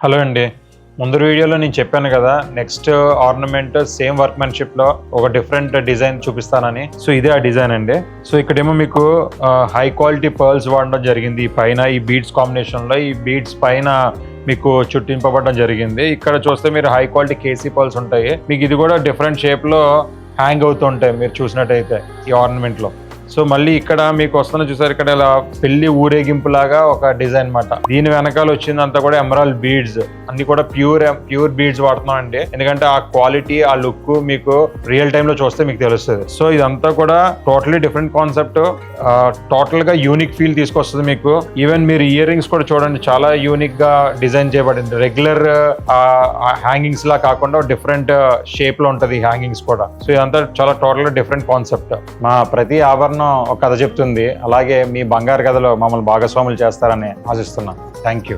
Hello అండి. ముందు వీడియోలో నేను చెప్పాను కదా, నెక్స్ట్ ఆర్నమెంట్ సేమ్ వర్క్మెన్షిప్లో ఒక డిఫరెంట్ డిజైన్ చూపిస్తానని. సో ఇదే ఆ డిజైన్ అండి. సో ఇక్కడేమో మీకు హై క్వాలిటీ పర్ల్స్ వాడడం జరిగింది. ఈ పైన ఈ బీడ్స్ కాంబినేషన్లో ఈ బీడ్స్ పైన మీకు చుట్టింపబడడం జరిగింది. ఇక్కడ చూస్తే మీరు హై క్వాలిటీ కేసీ పర్ల్స్ ఉంటాయి. మీకు ఇది కూడా డిఫరెంట్ షేప్లో హ్యాంగ్ అవుతుంటాయి మీరు చూసినట్టయితే ఈ ఆర్నమెంట్లో. సో మళ్ళీ ఇక్కడ మీకు వస్తున్న చూసారు, ఇక్కడ ఇలా పెళ్లి ఊరేగింపు లాగా ఒక డిజైన్ అన్నమాట. దీని వెనకాల వచ్చిందంతా కూడా ఎమరాల్డ్ బీడ్స్, అన్ని కూడా ప్యూర్ బీడ్స్ వాడుతున్నాం అండి. ఎందుకంటే ఆ క్వాలిటీ, ఆ లుక్ మీకు రియల్ టైమ్ లో చూస్తే మీకు తెలుస్తుంది. సో ఇదంతా కూడా టోటలీ డిఫరెంట్ కాన్సెప్ట్, టోటల్ గా యూనిక్ ఫీల్ తీసుకొస్తుంది మీకు. ఈవెన్ మీరు ఇయర్ రింగ్స్ కూడా చూడండి, చాలా యూనిక్ గా డిజైన్ చేయబడింది. రెగ్యులర్ హ్యాంగింగ్స్ లా కాకుండా డిఫరెంట్ షేప్ లో ఉంటది హ్యాంగింగ్స్ కూడా. సో ఇదంతా చాలా టోటల్ గా డిఫరెంట్ కాన్సెప్ట్. మా ప్రతి ఆభరణం ఒక కథ చెప్తుంది. అలాగే మీ బంగారు కథలో మమ్మల్ని భాగస్వాములు చేస్తారని ఆశిస్తున్నాం. Thank you.